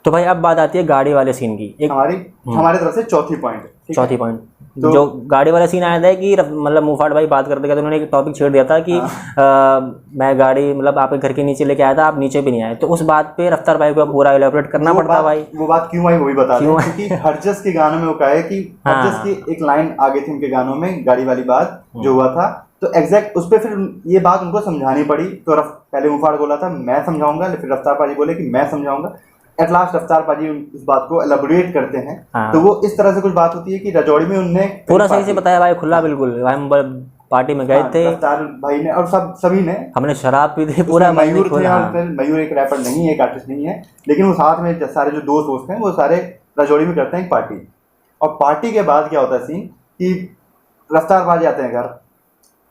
तो भाई अब बात आती है गाड़ी वाले सीन की। एक हमारी तरफ से चौथी पॉइंट तो जो गाड़ी वाला सीन आया था कि मतलब मुफाड़ भाई बात करते करते उन्होंने एक टॉपिक छेड़ दिया था कि मैं गाड़ी मतलब आपके घर के नीचे लेके आया था, आप नीचे भी नहीं आए। तो उस बात पे रफ्तार भाई को पूरा इलेबोरेट करना पड़ता भाई। वो बात क्यों आई वो भी बता दें, क्योंकि हरजस के गानों में वो कहा है कि हरजस की एक लाइन आगे थी उनके गानों में, गाड़ी वाली बात जो हुआ था, तो एग्जैक्ट उस पर फिर ये बात उनको समझानी पड़ी। तो पहले मुफाड़ बोला था मैं समझाऊंगा, फिर रफ्तार पाजी बोले कि मैं समझाऊंगा। एट लास्ट रफ्तार पाजी उस बात को एलाबोरेट करते हैं। तो वो इस तरह से कुछ बात होती है कि रजौड़ी में उनने पूरा सही से बताया भाई, खुला बिल्कुल। हम पार्टी में गए थे, रफ्तार भाई ने और सभी ने, हमने शराब पी थी पूरा। मयूर थे, मयूर एक रैपर नहीं है, एक आर्टिस्ट नहीं है, लेकिन वो साथ में सारे जो दोस्त हैं वो सारे रजौड़ी में करते हैं एक पार्टी। और पार्टी के बाद क्या होता है सीन कि रफ्तार पाजी आते हैं घर,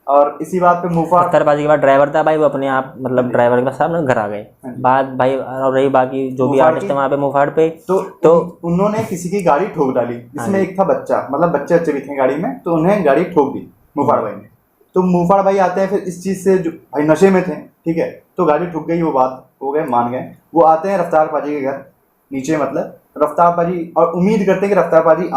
और इसी बात पे मुफाड़ रफ्तारबाजी के बाद ड्राइवर था भाई, वो अपने आप मतलब ड्राइवर के साथ घर आ गए। बात भाई और रही बाकी जो भी आर्टिस्ट है वहाँ पे मुफाड़ पे, तो उन्होंने किसी की गाड़ी ठोक डाली, जिसमें एक था बच्चा, मतलब बच्चे भी थे गाड़ी में, तो उन्हें गाड़ी ठोक दी मुफाड़ भाई ने। तो मुफाड़ भाई आते हैं फिर इस चीज से, जो भाई नशे में थे, ठीक है, तो गाड़ी ठुक गई, वो बात हो गए, मान गए। वो आते हैं रफ्तार पाजी के घर नीचे, मतलब रफ्तार पाजी, और उम्मीद करते हैं कि रफ्तार पाजी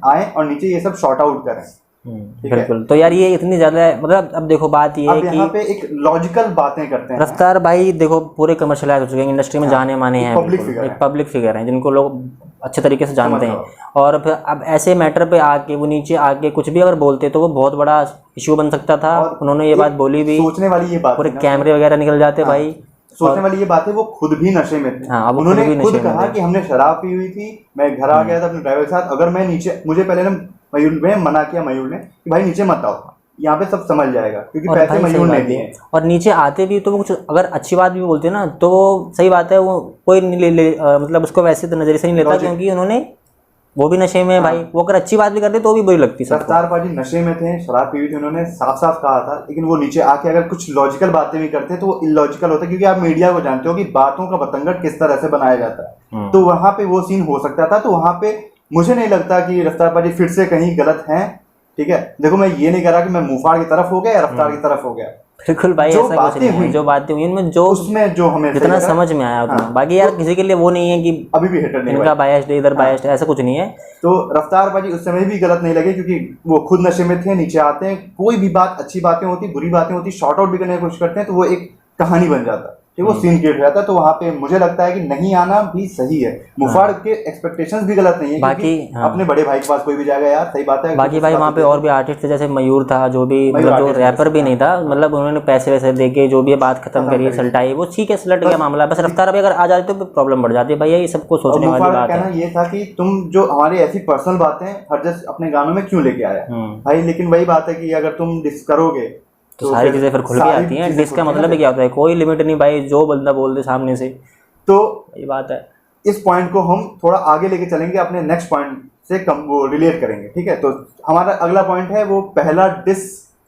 आए और नीचे ये सब शॉर्ट आउट करें। बिल्कुल। तो यार ये इतनी ज्यादा मतलब अब देखो बात ये है कि यहाँ पे एक लॉजिकल बातें करते हैं। रफ्तार भाई देखो पूरे कमर्शियलाइज हो चुके हैं, इंडस्ट्री में जाने माने हैं, एक पब्लिक फिगर हैं जिनको लोग अच्छे तरीके से जानते हैं। और फिर अब ऐसे मैटर पे आके वो नीचे आके कुछ भी अगर बोलते तो वो बहुत बड़ा इश्यू बन सकता था। उन्होंने ये बात बोली भी, सोचने वाली ये बात, पूरे कैमरे वगैरह निकल जाते भाई। सोचने वाली ये बात है, वो खुद भी नशे में थे। अब उन्होंने खुद कहा कि हमने शराब पी हुई थी, मैं घर आ गया था अपने ड्राइवर के साथ, अगर मैं नीचे, मुझे पहले ना मयूर ने मना किया, मयूर ने कि भाई नीचे मत आओ, यहाँ पे सब समझ जाएगा, क्योंकि पैसे मयूर ने दिए। और नीचे आते भी तो वो कुछ अगर अच्छी बात भी बोलते ना तो सही बात है, वो कोई नहीं मतलब उसको वैसे तो नजरिए से नहीं लेता, क्योंकि उन्होंने वो भी नशे में भाई, वो अगर अच्छी बात भी करते तो भी बुरी लगती। रफ्तार पाजी नशे में थे, शराब पी हुई थी, उन्होंने साफ साफ कहा था, लेकिन वो नीचे आके अगर कुछ लॉजिकल बातें भी करते तो वो इलॉजिकल होता, क्योंकि आप मीडिया को जानते हो कि बातों का बतंगड़ किस तरह से बनाया जाता है। तो वहां पे वो सीन हो सकता था। तो वहां पे मुझे नहीं लगता कि रफ्तार पाजी फिर से कहीं गलत हैं, ठीक है। देखो मैं ये नहीं कह रहा कि मैं मुफाड़ की तरफ हो गया या रफ्तार की तरफ हो गया, बिल्कुल भाई, ऐसा कुछ नहीं है। जो बातें हुई उनमें जो उसमें जो हमें जितना समझ में आया उतना, बाकी यार किसी के लिए वो नहीं है कि अभी भी हेटर नहीं, इनका बायस्ड है, इधर बायस्ड है, ऐसा कुछ नहीं है। तो रफ्तार पाजी उस समय भी गलत नहीं लगे, क्योंकि वो खुद नशे में थे, नीचे आते हैं, कोई भी बात, अच्छी बातें होती, बुरी बातें होती, शॉर्ट आउट भी करने की कोशिश करते हैं, तो वो एक कहानी बन जाता है, वो सीन क्रिएट हो जाता है। तो वहाँ पे मुझे लगता है कि नहीं आना भी सही है। मुफाड़ के एक्सपेक्टेशंस भी गलत नहीं है, बाकी अपने बड़े भाई के पास कोई भी जाएगा यार, सही बात है। बाकी भाई वहाँ पे और भी आर्टिस्ट थे, जैसे मयूर था, जो भी मतलब जो रैपर भी नहीं था, मतलब उन्होंने पैसे वैसे दे के जो भी बात खत्म करी, सलटाई, वो ठीक है, सलट गया मामला। बस रफ्तार भी अगर आ जाते तो प्रॉब्लम बढ़ जाती है भैया, ये सबको सोचने वाली बात है। कहना ये था कि तुम जो हमारी ऐसी पर्सनल बातें हरजस अपने गानों में क्यों लेके आया भाई, लेकिन वही बात है कि अगर तुम डिस करोगे तो सारी चीजें फिर खुल के आती हैं। डिस का मतलब क्या होता है, कोई लिमिट नहीं भाई, जो बंदा बोल दे सामने से, तो ये बात है। इस पॉइंट को हम थोड़ा आगे लेके चलेंगे, अपने नेक्स्ट पॉइंट से कम वो रिलेट करेंगे, ठीक है। तो हमारा अगला पॉइंट है वो पहला डिस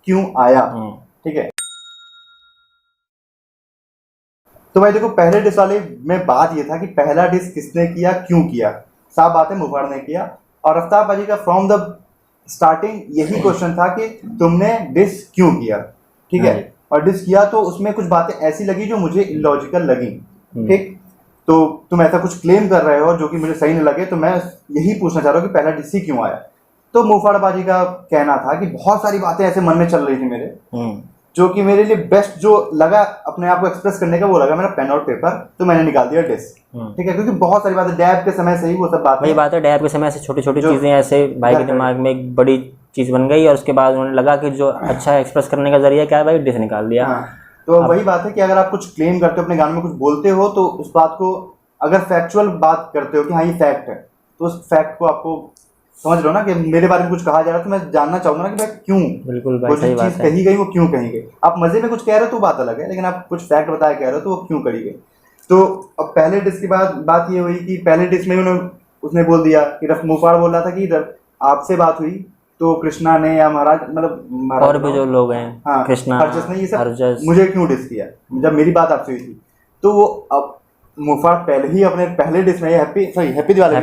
क्यों आया, ठीक है। तो भाई देखो पहले डिस वाले में बात ये था कि पहला डिस किसने किया, क्यों किया। साफ बात है मुफाड़ ने किया, और रफ्तार पाजी का फ्रॉम द स्टार्टिंग यही क्वेश्चन था कि तुमने डिस क्यों किया, ठीक है। और डिस किया तो उसमें कुछ बातें ऐसी लगी जो मुझे इलॉजिकल लगी, ठीक। तो तुम ऐसा कुछ क्लेम कर रहे हो जो कि मुझे सही नहीं लगे, तो मैं यही पूछना चाह रहा हूँ कि पहला डिस ही क्यों आया। तो मुफाड़ पाजी का कहना था कि बहुत सारी बातें ऐसे मन में चल रही थी मेरे, जो कि मेरे लिए बेस्ट जो लगा अपने आप को एक्सप्रेस करने का, वो लगा मेरा पेन और पेपर, तो मैंने निकाल दिया डिस, ठीक है। क्योंकि बहुत सारी बातें डैब के समय से ही वो सब बातें, वही बात है, डैब के समय से छोटी छोटी चीजें ऐसे भाई के दिमाग में एक बड़ी चीज बन गई, और उसके बाद उन्होंने लगा कि जो अच्छा एक्सप्रेस करने का जरिया क्या है भाई, डिस निकाल दिया। तो वही बात है कि अगर आप कुछ क्लेम करते हो, अपने गाने में कुछ बोलते हो, तो उस बात को अगर फैक्चुअल बात करते हो कि हाँ ये फैक्ट है, तो उस फैक्ट को आपको समझ लो ना कि मेरे बारे में कुछ कहा जा रहा है, तो मैं जानना चाहूंगा ना कि भाई क्यों, बिल्कुल भाई सही बात है, कही गई वो क्यों कही गई। आप मजे में कुछ कह रहे हो तो बात अलग है, लेकिन आप कुछ फैक्ट बताया कह रहे हो तो वो क्यों करी गई। तो अब पहले डिस के बाद बात ये हुई कि पहले डिस में उसने बोल दिया कि मुफाड़ बोल रहा था कि आपसे बात हुई तो कृष्णा ने या महाराज, मतलब और भी जो लोग हैं, हाँ, कृष्णा, हरजस ने, ये सब मुझे क्यों डिस किया जब मेरी बात आपसे हुई थी। तो वो अब मुफाड़ पहले ही अपने पहले डिस में हैप्पी दिवाली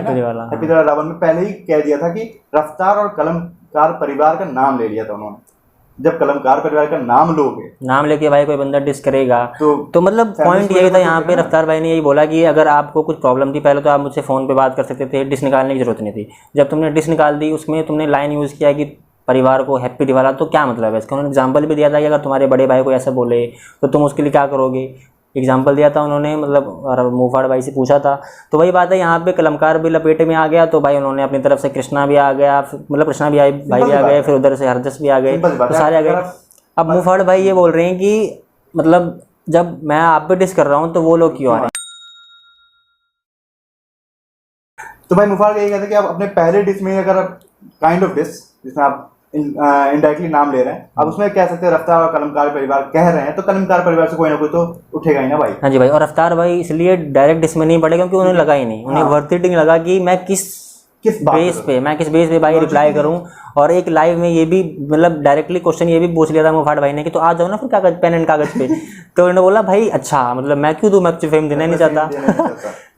रावण में पहले ही कह दिया था कि रफ्तार और कलमकार परिवार का नाम ले लिया था उन्होंने, जब कलमकार परिवार का नाम लोगे, नाम लेके भाई कोई बंदा डिस करेगा तो मतलब पॉइंट यही था यहाँ पे। रफ्तार भाई ने यही बोला कि अगर आपको कुछ प्रॉब्लम थी पहले तो आप मुझसे फ़ोन पे बात कर सकते थे, डिस निकालने की जरूरत नहीं थी। जब तुमने डिस निकाल दी उसमें तुमने लाइन यूज़ किया कि परिवार को हैप्पी दिवाला, तो क्या मतलब है इसका? उन्होंने एग्जाम्पल भी दिया था कि अगर तुम्हारे बड़े भाई को ऐसा बोले तो तुम उसके लिए क्या करोगे, एग्जाम्पल दिया था उन्होंने, मतलब और मुफाड़ भाई से पूछा था। तो वही बात है, यहाँ पे कलमकार भी लपेटे में आ गया तो भाई उन्होंने अपनी तरफ से कृष्णा भी आ गया, मतलब कृष्णा भी भाई भी आ गए, फिर उधर से हरजस भी आ गए, तो सारे आ गए। अब मुफाड़ भाई ये बोल रहे हैं कि मतलब जब मैं आप पे डिस कर रहा हूँ तो वो लोग क्यों आ रहे हैं? तो भाई मुफाड़ यही कहते हैं कि आप अपने पहले डिस में अगर आप काइंड ऑफ डिस जिसमें आप इनडायरेक्टली नाम ले रहे हैं, अब उसमें कह सकते हैं रफ्तार और कलमकार परिवार कह रहे हैं, तो कलमकार परिवार से कोई ना कोई तो उठेगा ही ना भाई। हाँ जी भाई, और रफ्तार भाई इसलिए डायरेक्ट डिस में नहीं पड़े क्योंकि उन्हें लगा ही नहीं, उन्हें वर्थ इट नहीं लगा कि मैं किस बेस पे भाई रिप्लाई करूं। और एक लाइव में ये भी मतलब डायरेक्टली क्वेश्चन ये भी पूछ लिया था मुफाड़ भाई ने कि तो आ जाओ ना फिर कागज पेन एंड कागज पे। तो उन्होंने बोला भाई अच्छा मतलब मैं क्यों दूं, मैं तुझे फेम देना नहीं चाहता।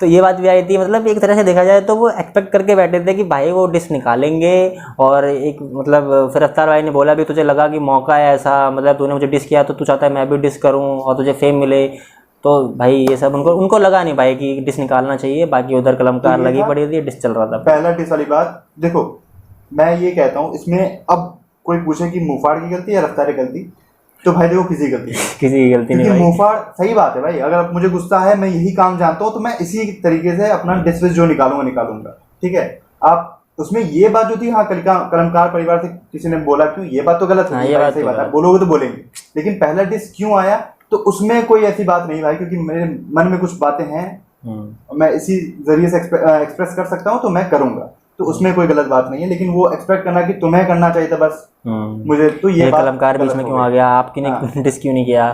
तो ये बात भी आई थी, मतलब एक तरह से देखा जाए तो वो एक्सपेक्ट करके बैठे थे कि भाई वो डिस निकालेंगे। और एक मतलब फिर रफ्तार भाई ने बोला भी तुझे लगा कि मौका है ऐसा, मतलब तूने मुझे डिस किया तो तू चाहता है मैं भी डिस करूँ और तुझे फेम मिले। तो भाई ये सब उनको लगा नहीं भाई कि डिस निकालना चाहिए, बाकी उधर कलमकार तो लगी पड़ी थी, डिस चल रहा था। पहला डिस वाली बात देखो, मैं ये कहता हूँ इसमें अब कोई पूछे कि मुफाड़ की गलती या रफ्तार की गलती, तो भाई देखो किसी की गलती नहीं, किसी की गलती नहीं भाई। मुफाड़ सही बात है भाई, अगर मुझे गुस्सा है मैं यही काम जानता हूँ तो मैं इसी तरीके से अपना डिस जो निकालूंगा, ठीक है। आप उसमें ये बात जो थी, हाँ कलमकार परिवार से किसी ने बोला क्यों, ये बात तो गलत है, ये सही बात है, बोलोगे तो बोलेंगे, लेकिन पहला डिस क्यों आया तो उसमें कोई ऐसी बात नहीं भाई, क्योंकि मेरे मन में कुछ बातें हैं मैं इसी जरिए से एक्सप्रेस कर सकता हूँ तो मैं करूंगा, तो उसमें कोई गलत बात नहीं है। लेकिन वो एक्सपेक्ट करना कि तुम्हें करना चाहिए था बस मुझे, तो ये कलमकार बीच में क्यों आ गया, आपकी डिस क्यों नहीं किया।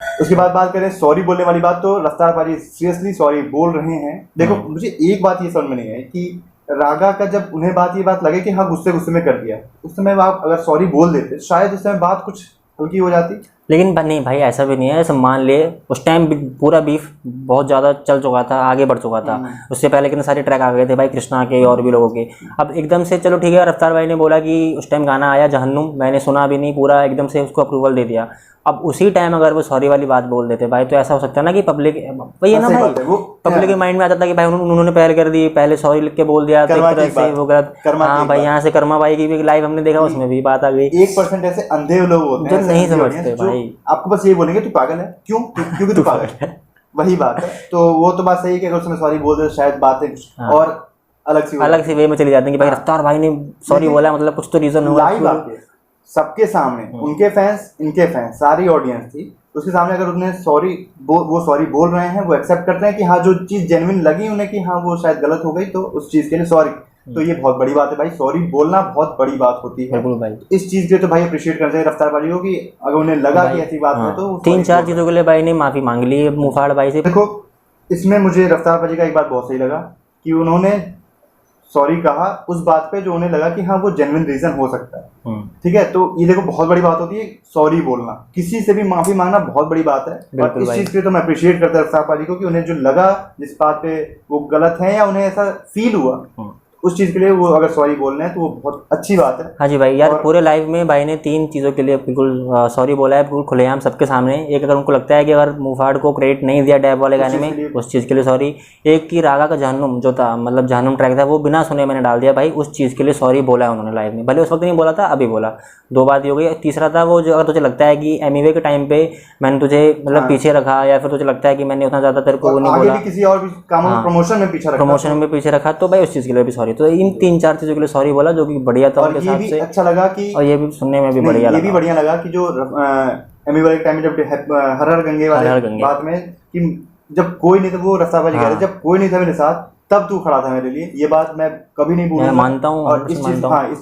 उसके बाद बात करें सॉरी बोलने वाली बात, तो रफ्तार भाई सीरियसली सॉरी बोल रहे हैं। देखो मुझे एक बात ये समझ में नहीं है कि रागा का जब उन्हें ये बात लगे कि हाँ गुस्से में कर दिया, उस समय आप अगर सॉरी बोल देते शायद उस समय बात कुछ हल्की हो जाती। लेकिन नहीं भाई ऐसा भी नहीं है, ऐसा मान ले उस टाइम पूरा बीफ बहुत ज़्यादा चल चुका था, आगे बढ़ चुका था, उससे पहले कितने सारे ट्रैक आ गए थे भाई कृष्णा के और भी लोगों के। अब एकदम से चलो ठीक है, रफ्तार भाई ने बोला कि उस टाइम गाना आया जहन्नुम, मैंने सुना भी नहीं पूरा, एकदम से उसको अप्रूवल दे दिया। अब उसी टाइम अगर वो सॉरी वाली बात बोल देते भाई तो ऐसा हो सकता है ना कि पब्लिक वही है ना भाई, पब्लिक के माइंड में आता था कि भाई उन्होंने पहले कर दी, पहले सॉरी लिख के बोल दिया तो एक तरह से वो गलत। हाँ भाई, यहाँ से कर्मा भाई की भी लाइव हमने देखा, उसमें भी बात आ गई। 1% ऐसे अंधे लोग होते हैं जो नहीं समझते भाई, आपको बस ये बोलेंगे तू पागल है, क्यों क्योंकि तू पागल है, वही बात है। तो वो तो बात सही है कि अगर उसमें सॉरी बोल दे शायद बातें और अलग सी वे में चली जाती है कि भाई रफ्तार भाई ने सॉरी बोला मतलब कुछ तो रीजन होगा। सबके सामने उनके फैंस इनके फैंस सारी ऑडियंस थी, उसके सामने अगर उन्हें वो सॉरी बोल रहे हैं, वो एक्सेप्ट करते हैं कि हाँ जो चीज़ जेन्युइन लगी उन्हें कि हाँ वो शायद गलत हो गई तो उस चीज़ के लिए सॉरी, तो ये बहुत बड़ी बात है भाई, सॉरी बोलना बहुत बड़ी बात होती है भाई। इस चीज़ के तो भाई अप्रिशिएट करना चाहिए रफ्तार भाई को कि अगर उन्हें लगा कि ऐसी बात है तो 3-4 चीज़ों के लिए भाई ने माफ़ी मांग ली मुफाड़ भाई से। देखो इसमें मुझे रफ्तार भाई का एक बात बहुत सही लगा कि उन्होंने सॉरी कहा उस बात पे जो उन्हें लगा कि हाँ वो जेन्युइन रीजन हो सकता है, ठीक है। तो ये देखो बहुत बड़ी बात होती है सॉरी बोलना, किसी से भी माफी मांगना बहुत बड़ी बात है। और इस चीज के तो मैं अप्रिशिएट करता हूँ रफ्तार भाई को कि उन्हें जो लगा जिस बात पे वो गलत है या उन्हें ऐसा फील हुआ उस चीज़ के लिए वो अगर सॉरी बोलना है तो वो बहुत अच्छी बात है। हाँ जी भाई, यार पूरे लाइव में भाई ने 3 चीज़ों के लिए बिल्कुल सॉरी बोला है, बिल्कुल खुलेआम सबके सामने। एक अगर उनको लगता है कि अगर मुफाड़ को क्रेडिट नहीं दिया डैब वाले गाने में उस चीज़ के लिए सॉरी। एक की रागा का जहन्नुम जो था मतलब जहन्नुम ट्रैक था वो बिना सुने मैंने डाल दिया भाई, उस चीज़ के लिए सॉरी बोला है उन्होंने लाइव में, भले उस वक्त नहीं बोला था अभी बोला, 2 बात हो गई। तीसरा था वो जो अगर तुझे लगता है कि एमिवे के टाइम पे मैंने तुझे मतलब पीछे रखा या फिर तुझे लगता है कि मैंने उतना ज़्यादा तेरे को वो नहीं बोला, किसी और प्रमोशन में पीछे रखा तो भाई उस चीज़ के लिए भी सॉरी। तो इन 3-4 चीज़ों के लिए सॉरी बोला जो कि बढ़िया था उनके हिसाब से। अच्छा लगा कि और ये भी सुनने में भी बढ़िया लगा कि जो एमिवे के टाइम में जब हर हर गंगे वाले बात में कि जब कोई नहीं था, वो रफ्तार भाई कह रहे जब कोई नहीं था मेरे साथ तब तू खड़ा था मेरे लिए, ये बात मैं कभी नहीं भूलूंगा, मानता हूँ। और इस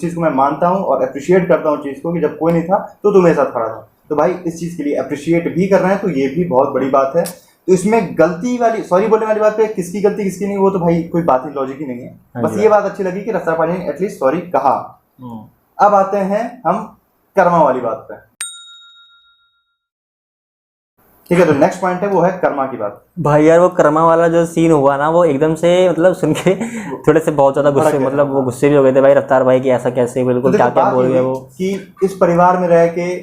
चीज़ को मैं मानता हूँ और अप्रिशिएट करता हूँ चीज़ को कि जब कोई नहीं था तो तू मेरे साथ खड़ा था। तो भाई इस चीज़ के लिए अप्रिशिएट भी कर रहे हैं तो ये भी बहुत बड़ी बात है। तो इसमें गलती वाली सॉरी बोलने वाली बात पे किसकी गलती किसकी नहीं वो तो भाई कोई बात ही लॉजिक ही नहीं है। बस ये बात अच्छी लगी कि रफ्तार भाई ने एटलीस्ट सॉरी कहा। अब आते हैं हम कर्मा वाली बात पे। ठीक है, तो नेक्स्ट पॉइंट है वो है कर्मा की बात। भाई यार वो कर्मा वाला जो सीन हुआ ना, वो एकदम से मतलब सुन के थोड़े से बहुत ज्यादा गुस्से, मतलब वो गुस्से भी हो गए थे भाई रफ्तार भाई कि ऐसा कैसे, बिल्कुल क्या क्या बोल गए वो कि इस परिवार में रह के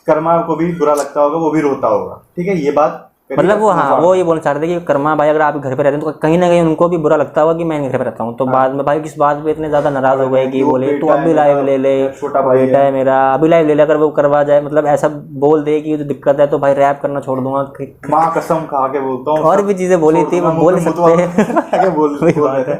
कर्मा को भी बुरा लगता होगा, वो भी रोता होगा। ठीक है, ये बात मतलब वो, हाँ वो ये बोलना चाह रहे थे कि कर्मा भाई अगर आप घर पे रहते हैं तो कहीं ना कहीं उनको भी बुरा लगता होगा कि मैं नहीं घर पे रहता हूँ। तो बाद में भाई किस बात पे इतने ज्यादा नाराज हो गए कि बोले तू अभी लाइव ले ले, छोटा भाई बेटा है मेरा, अभी लाइव ले ले, अगर वो करवा जाए मतलब ऐसा बोल दे कि दिक्कत है तो भाई रैप करना छोड़ दूंगा, माँ कसम खा के बोलता हूँ, और भी चीजें बोली थी, वो बोल सकते हैं।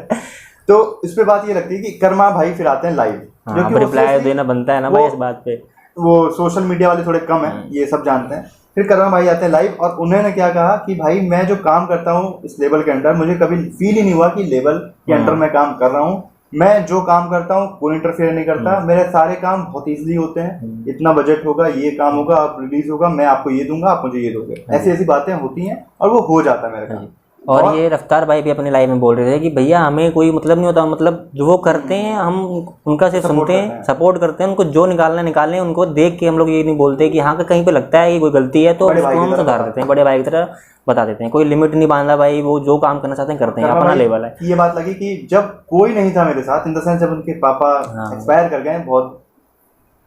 तो इस पे बात ये लगती है कि कर्मा भाई फिर आते हैं लाइव, जो रिप्लाई देना बनता है ना भाई इस बात पे। वो सोशल मीडिया वाले थोड़े कम है, ये सब जानते हैं। फिर कर्मा भाई आते हैं लाइव और उन्होंने क्या कहा कि भाई मैं जो काम करता हूँ इस लेवल के अंडर, मुझे कभी फील ही नहीं हुआ कि लेवल के अंडर मैं काम कर रहा हूँ। मैं जो काम करता हूँ कोई इंटरफेयर नहीं करता, मेरे सारे काम बहुत ईजिली होते हैं। इतना बजट होगा, ये काम होगा, आप रिलीज होगा, मैं आपको ये दूंगा, आप मुझे ये दोगे, ऐसी ऐसी बातें होती हैं और वो हो जाता है मेरे काम। और ये रफ्तार भाई भी अपने लाइव में बोल रहे थे कि भैया हमें कोई मतलब नहीं होता, मतलब जो वो करते हैं हम उनका से सुनते हैं, सपोर्ट करते हैं, उनको जो निकालना निकालने, उनको देख के हम लोग ये नहीं बोलते कि हाँ कहीं पे लगता है कि कोई गलती है तो उसको हम सुधार देते हैं, बड़े भाई की तरह बता देते हैं। कोई लिमिट नहीं बांधा भाई, वो जो काम करना चाहते हैं करते हैं, अपना लेवल है। ये बात लगी कि जब कोई नहीं था मेरे साथ, इन द सेंस जब उनके पापा एक्सपायर कर गए, बहुत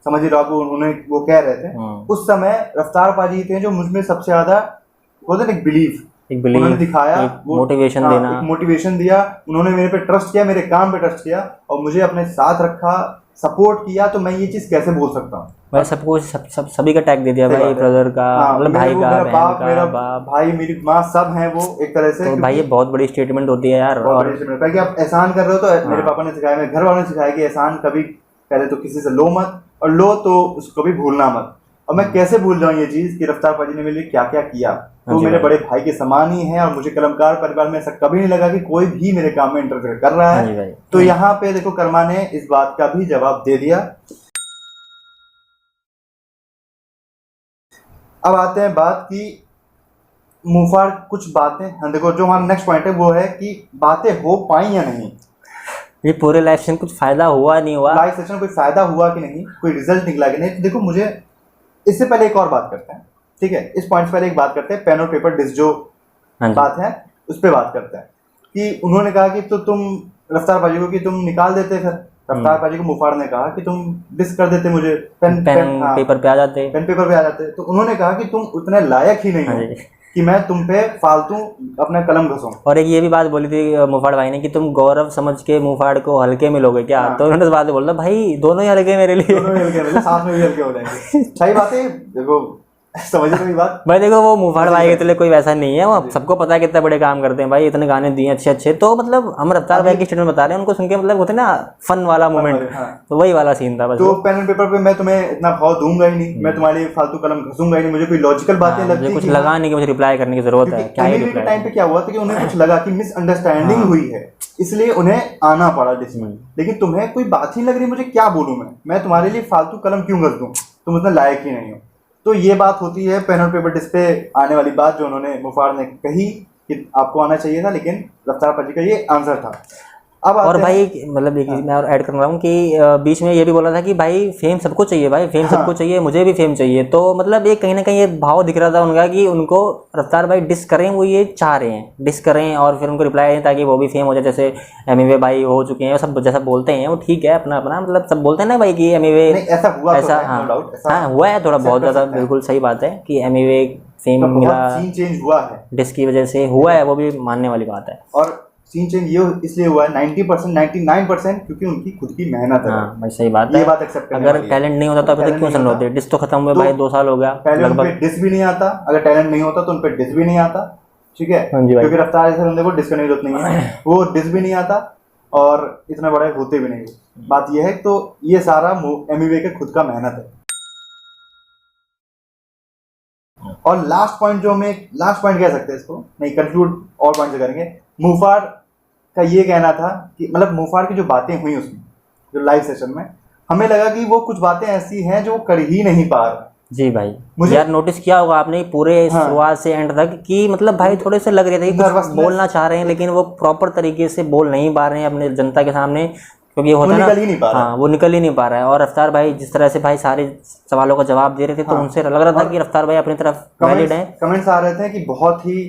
समझ रहे हो, उन्होंने वो कह रहे थे उस समय रफ्तार पाजी थे जो मुझमें सबसे ज्यादा बोलते एक बिलीव, उन्होंने दिखाया, मोटिवेशन दिया, उन्होंने मेरे पे ट्रस्ट किया, मेरे काम पे ट्रस्ट किया और मुझे अपने साथ रखा, सपोर्ट किया। तो मैं ये चीज कैसे बोल सकता हूँ भाई, सबको सभी का टैग दे दिया भाई, ब्रदर का, मतलब भाई का, बहन का, बाप भाई, मेरी माँ, सब हैं वो एक तरह से। तो भाई ये बहुत बड़ी स्टेटमेंट होती है यार। और कि आप एहसान कर रहे हो तो मेरे पापा ने सिखाया, मेरे घर वालों ने सिखाया कि एहसान कभी पहले तो किसी से लो मत, और लो तो उसको कभी भूलना मत। और मैं कैसे भूल जाऊं ये चीज कि रफ्तार पाजी ने मेरे लिए क्या क्या किया। तो मेरे बड़े भाई के समान ही है और मुझे कलमकार परिवार में ऐसा कभी नहीं लगा कि कोई भी मेरे काम में इंटरफेयर कर रहा है। तो यहाँ पे देखो कर्मा ने इस बात का भी जवाब दे दिया। अब आते हैं बात की मुफाड़ कुछ बातें, हाँ देखो जो हमारा नेक्स्ट पॉइंट है वो है कि बातें हो पाई या नहीं। ये पूरे लाइफ सेशन कुछ फायदा हुआ नहीं हुआ, लाइफ सेशन कोई फायदा हुआ कि नहीं, कोई रिजल्ट निकला कि नहीं। तो देखो मुझे इससे पहले एक और बात करते हैं, ठीक है, इस पॉइंट से पहले एक बात करते हैं, पेन और पेपर डिस जो बात है उस पर बात करते हैं कि उन्होंने कहा कि तो तुम रफ्तार पाजी को कि तुम निकाल देते, फिर रफ्तार पाजी को मुफाड़ ने कहा कि तुम डिस कर देते मुझे, पेन पेपर पे आ जाते, पेन पेपर पे आ जाते। तो उन्होंने कहा कि तुम उतने लायक ही नहीं हो कि मैं तुम पे फालतू अपना कलम घसूं। और एक ये भी बात बोली थी मुफाड़ भाई ने कि तुम गौरव समझ के मुफाड़ को हल्के में लोगे क्या। तो उन्होंने इस बात बोला भाई दोनों ही हल्के मेरे लिए, दोनों ही हल्के मेरे, साथ में भी हल्के हो जाएंगे। सही बात है, देखो समझ रहे हो बात भाई। देखो वो मुफाड़ भाई के लिए कोई वैसा नहीं है, वो सबको पता है कितने बड़े काम करते हैं भाई, इतने गाने दिए अच्छे अच्छे। तो मतलब हम रफ्तार भाई की स्टेटमेंट बता रहे हैं, उनको सुन के मतलब होते ना फन वाला मोमेंट, तो वही वाला सीन था बस। तो पेन एंड पेपर पे मैं तुम्हें इतना भाव दूंगा ही नहीं, मैं तुम्हारे लिए फालतू कलम घसूंगा ही नहीं, मुझे कोई लॉजिकल बातें लगती, कुछ लगा नहीं कि मुझे रिप्लाई करने की जरूरत है। क्या ही रिप्लाई टाइम पे क्या हुआ था कि उन्हें कुछ लगा कि मिसअंडरस्टैंडिंग हुई है, इसलिए उन्हें आना पड़ा डिसमेंट। लेकिन तुम्हें कोई बात ही लग रही, मुझे क्या बोलूं मैं तुम्हारे लिए फालतू कलम क्यों घस दूं, तुम उतना लायक ही नहीं हो। तो ये बात होती है पेन और पेपर डिस पे आने वाली बात जो उन्होंने मुफाड़ ने कही कि आपको आना चाहिए था, लेकिन रफ्तार पाजी का ये आंसर था। अब और भाई मतलब एक मैं और ऐड कर रहा हूँ कि बीच में ये भी बोला था कि भाई फेम सबको चाहिए, भाई फेम सबको चाहिए, मुझे भी फेम चाहिए। तो मतलब ये कहीं ना कहीं ये भाव दिख रहा था उनका कि उनको रफ्तार भाई डिस करें, वो ये चाह रहे हैं डिस करें और फिर उनको रिप्लाई दें ताकि वो भी फेम हो जाए। जैसे एमवे भाई हो चुके हैं, सब जैसा बोलते हैं वो ठीक है, अपना अपना मतलब सब बोलते हैं ना भाई कि एमवे ऐसा हुआ, ऐसा हाँ हुआ है, थोड़ा बहुत ज़्यादा बिल्कुल सही बात है कि एमवे फेम मिला, सीन चेंज हुआ है डिस की वजह से हुआ है, वो भी मानने वाली बात है। और सीन चेंज ये इसलिए हुआ है 90% 99% क्योंकि उनकी खुद की मेहनत है। हाँ भाई सही बात है, ये बात एक्सेप्ट करने अगर टैलेंट नहीं होता तो अभी तक क्यों सुन रहे थे। डिस तो खत्म हुए भाई 2 साल हो गया, पहले उन पे डिस भी नहीं आता, अगर टैलेंट नहीं होता तो उन पे डिस भी नहीं आता, ठीक है, क्योंकि रफ्तार जैसे बंदे को डिस करने की जरूरत नहीं है, वो डिस भी नहीं आता और इतने बड़े होते भी नहीं। बात ये है, तो ये सारा एमवे के खुद का मेहनत है। और लास्ट पॉइंट जो हमें लास्ट पॉइंट कह सकते हैं इसको, नहीं कंक्लूड और पॉइंट से करेंगे। मुफाड़ का ये कहना था कि मतलब मुफाड़ की जो बातें हुई उसमें जो लाइव सेशन में, हमें लगा कि वो कुछ बातें ऐसी हैं जो कर ही नहीं पा रहे। जी भाई मुझे यार नोटिस किया होगा आपने पूरे शुरुआत से एंड तक कि मतलब भाई थोड़े से लग रहे थे कि कुछ बोलना चाह रहे हैं लेकिन वो प्रॉपर तरीके से बोल नहीं पा रहे हैं अपने जनता के सामने, क्योंकि होता है ना, निकल ही नहीं पा रहा। हाँ वो निकल ही नहीं पा रहा है। और रफ्तार भाई जिस तरह से भाई सारे सवालों का जवाब दे रहे थे, तो उनसे लग रहा था कि रफ्तार भाई अपनी तरफ वैलिड है। कमेंट्स आ रहे थे कि बहुत ही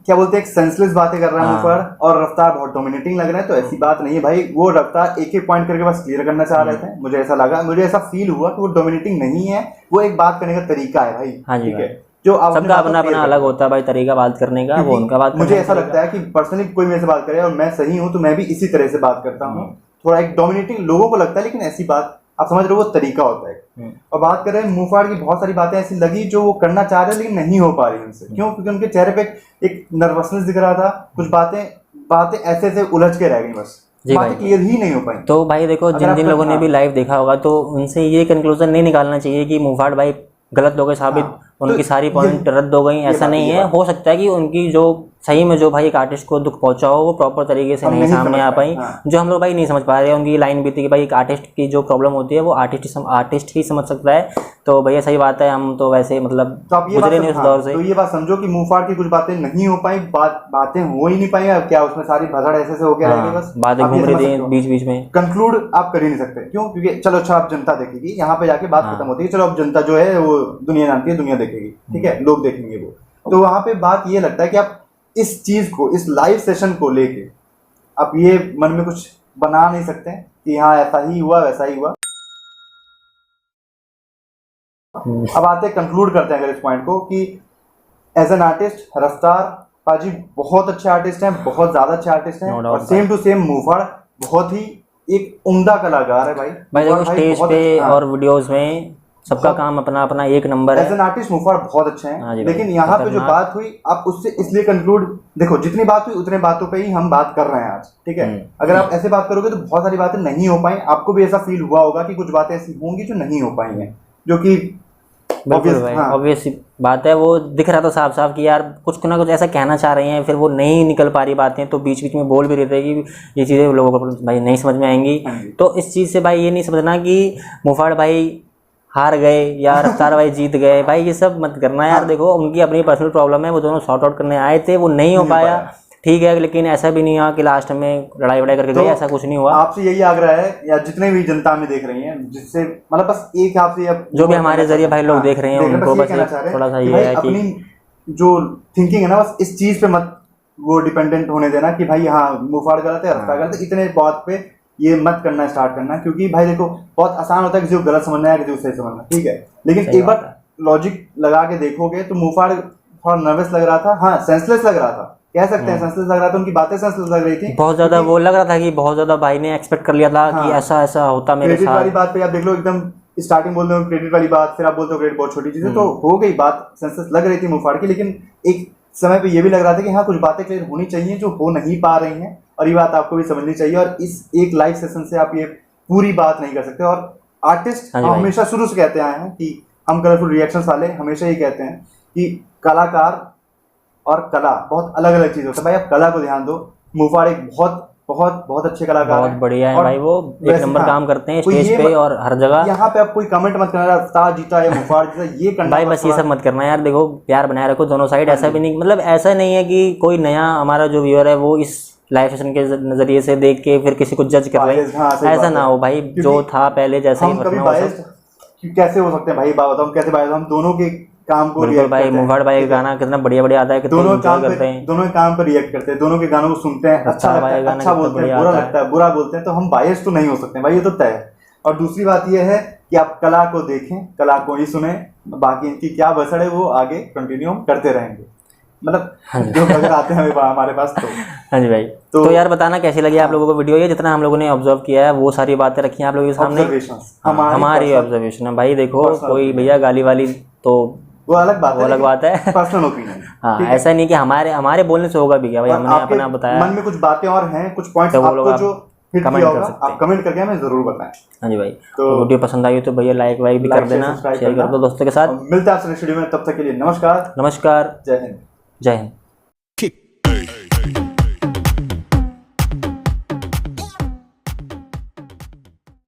क्या बोलते हैं, सेंसलेस बातें कर रहा है मुफर, और रफ्तार बहुत डोमिनेटिंग लग रहा है। तो ऐसी बात नहीं है भाई, वो रफ्तार एक एक पॉइंट करके बस क्लियर करना चाह रहे थे। मुझे ऐसा लगा, मुझे ऐसा फील हुआ कि वो डोमिनेटिंग नहीं है, वो एक बात करने का तरीका है भाई। हाँ जी ठीक भाई, है, जो सबका अपना अपना अलग होता है भाई तरीका बात करने का, वो उनका बात। मुझे ऐसा लगता है कि पर्सनली कोई मेरे से बात करे और मैं सही हूं तो मैं भी इसी तरह से बात करता हूं। थोड़ा एक डोमिनेटिंग लोगों को लगता है, लेकिन ऐसी बात आप समझ रहे हो, वो तरीका होता है। और बात कर रहे हैं मुफाड़ की, बहुत सारी बातें ऐसी लगी जो वो करना चाह रहे हैं लेकिन नहीं हो पा रही उनसे। क्यों? क्योंकि उनके चेहरे पे एक नर्वसनेस दिख रहा था, कुछ बातें ऐसे ऐसे उलझ के रह गई, बस बातें क्लियर ही नहीं हो पाई। तो भाई देखो, जिन जिन लोगों ने भी लाइव देखा होगा तो उनसे ये कंक्लूजन नहीं निकालना चाहिए कि मुफाड़ भाई गलत हो गए साबित, उनकी सारी पॉइंट रद्द हो गई, ऐसा नहीं है। हो सकता है कि उनकी जो सही में जो भाई एक आर्टिस्ट को दुख पहुंचा हो वो प्रॉपर तरीके से नहीं सामने आ पाई, जो हम लोग भाई नहीं समझ पा रहे हैं। उनकी लाइन भी थी कि भाई एक आर्टिस्ट की जो प्रॉब्लम होती है वो आर्टिस्ट ही समझ सकता है। तो भैया सही बात है, हम तो वैसे मतलब गुजरे नहीं उस दौर से। तो ये बात समझो कि मुफाड़ की कुछ बातें नहीं हो पाई, बातें हो ही नहीं पाई। अब क्या उसमें सारी भसड़ ऐसे हो गया रहेगी, बस बातें घूम रही थी बीच बीच में। कंक्लूड आप कर ही नहीं सकते। क्यों? क्योंकि चलो अच्छा, अब जनता देखेगी, यहाँ पे जाके बात खत्म होती है। चलो अब जनता जो है वो दुनिया जानती है, दुनिया देखेगी, ठीक है, लोग देखेंगे वो। तो वहां पे बात ये लगता है कि आप इस चीज को, इस लाइव सेशन को लेके आप ये मन में कुछ बना नहीं सकते कि हाँ ऐसा ही हुआ वैसा ही हुआ। अब आते कंक्लूड करते हैं अगर इस पॉइंट को कि एज एन आर्टिस्ट रफ्तार पाजी बहुत अच्छे आर्टिस्ट हैं, बहुत ज्यादा अच्छे आर्टिस्ट हैं। और सेम टू सेम मुफाड़ बहुत ही एक उम्दा कलाकार है भाई देखो स्टेज पे और वीडियोस में सबका काम अपना अपना एक नंबर है। एज एन आर्टिस्ट मुफाड़ बहुत अच्छे हैं, लेकिन यहाँ पे जो बात हुई आप उससे इसलिए कंक्लूड, देखो जितनी बात हुई उतने बातों पे ही हम बात कर रहे हैं आज, ठीक है। अगर आप ऐसे बात करोगे तो बहुत सारी बातें नहीं हो पाई। आपको भी ऐसा फील हुआ होगा कि कुछ बातें ऐसी होंगी जो नहीं हो पाई हैं, जो कि ऑब्वियस बात है। वो दिख रहा था साफ साफ कि यार कुछ ना कुछ ऐसा कहना चाह रहे हैं, फिर वो नहीं निकल पा रही बातें, तो बीच बीच में बोल भी रहे थे कि ये चीज़ें लोगों को भाई नहीं समझ में आएंगी। तो इस चीज़ से भाई ये नहीं समझना कि मुफाड़ भाई हार गए या रफ्तार भाई जीत गए, भाई ये सब मत करना यार। देखो उनकी अपनी पर्सनल प्रॉब्लम है, वो दोनों सॉर्ट आउट करने आए थे, वो नहीं हो पाया, ठीक है। लेकिन ऐसा भी नहीं हुआ कि लास्ट में लड़ाई वड़ाई करके गए, ऐसा कुछ नहीं हुआ। आपसे यही आग्रह है, या जितने भी जनता में देख रही हैं, जिससे मतलब बस एक आपसे जो भी हमारे जरिए भाई लोग देख रहे हैं उनको बस थोड़ा सा ये है कि अपनी जो थिंकिंग है ना, बस इस चीज पे मत वो डिपेंडेंट होने देना कि भाई हाँ मुफाड़ गलत है, रफ्तार गलत है, इतने बात पे ये मत करना स्टार्ट करना। क्योंकि भाई देखो बहुत आसान होता है किसी को गलत समझना है, किसी को सही समझना, ठीक है। लेकिन एक बार लॉजिक लगा के देखोगे तो मुफाड़ थोड़ा नर्वस लग रहा था, हाँ सेंसलेस लग रहा था, कह सकते हैं सेंसलेस लग रहा था, उनकी बातें सेंसलेस लग रही थी बहुत ज्यादा। वो लग रहा था कि बहुत ज्यादा भाई ने एक्सपेक्ट कर लिया था कि ऐसा ऐसा होता मेरे साथ। क्रेडिट वाली बात पे आप देख लो, एकदम स्टार्टिंग बोलते हो क्रेडिट वाली बात, फिर आप बोलते हो क्रेडिट बहुत छोटी चीज है, तो हो गई बात, सेंसलेस लग रही थी मुफाड़ की। लेकिन एक समय पे ये भी लग रहा था कि हाँ कुछ बातें क्लियर होनी चाहिए जो हो नहीं पा रही हैं, और ये बात आपको भी समझनी चाहिए। और इस एक लाइव सेशन से आप ये पूरी बात नहीं कर सकते। और आर्टिस्ट हमेशा शुरू से कहते आए हैं कि हम कलरफुल रिएक्शंस वाले हमेशा ही कहते हैं कि कलाकार और कला बहुत अलग अलग चीज होता है। भाई आप कला को ध्यान दो, मुफाड़ एक बहुत बहुत बहुत अच्छे कलाकार बहुत बढ़िया है भाई, वो एक नंबर काम करते हैं स्टेज पे और हर जगह। यहाँ पे आप कोई कमेंट मत करना रफ्तार जीता या मुफाड़ जीता, ये करना भाई बस ये सब मत करना यार। देखो प्यार बनाए रखो दोनों साइड। ऐसा भी नहीं, मतलब ऐसा नहीं है कि कोई नया हमारा जो व्यूअर है वो इस लाइव सेशन के नजरिए से देख के फिर किसी को जज कर रहे हैं, ऐसा ना हो भाई। जो था पहले जैसे ही कैसे हो सकते हैं भाई, बात हम कैसे भाई, हम दोनों के काम को बिल्कुल भाई। मुफाड़ भाई का गाना कितना बढ़िया बढ़िया आता है, कितना एंजॉय करते हैं, दोनों काम पर रिएक्ट करते हैं, दोनों के गानों को सुनते हैं, अच्छा लगता है, अच्छा बोलते हैं, बुरा लगता है, बुरा बोलते हैं, तो हम बायस तो नहीं हो सकते भाई, ये तो तय है। और दूसरी बात ये है कि आप कला को देखें, कला को ही सुने, बाकी इनकी क्या बसड़ है वो आगे कंटिन्यू करते रहेंगे, मतलब जो अगर आते हैं हमारे पास तो। हाँ जी भाई। तो यार बताना कैसी लगी आप लोगों को वीडियो, ये जितना हम लोगों ने ऑब्जर्व किया है वो सारी बातें रखी हैं आप लोगों के सामने, हमारी ऑब्जर्वेशन है भाई। देखो कोई भैया गाली वाली तो वो अलग बात है, पर्सनल ओपिनियन। हाँ ऐसा नहीं कि हमारे बोलने से होगा भी क्या भाई, हमने अपना बताया। मन में कुछ बातें और हैं, कुछ पॉइंट्स आपको जो कमेंट कर सकते हैं, आप कमेंट करके हमें जरूर बताएं। हाँ जी भाई। तो वीडियो पसंद आई तो भैया लाइक वाइक भी कर देना, शेयर कर दो दोस्तों के साथ। मिलते हैं आपसे नेक्स्ट वीडियो में, तब तक के लिए नमस्कार। नमस्कार, जय हिंद। जय हिंद।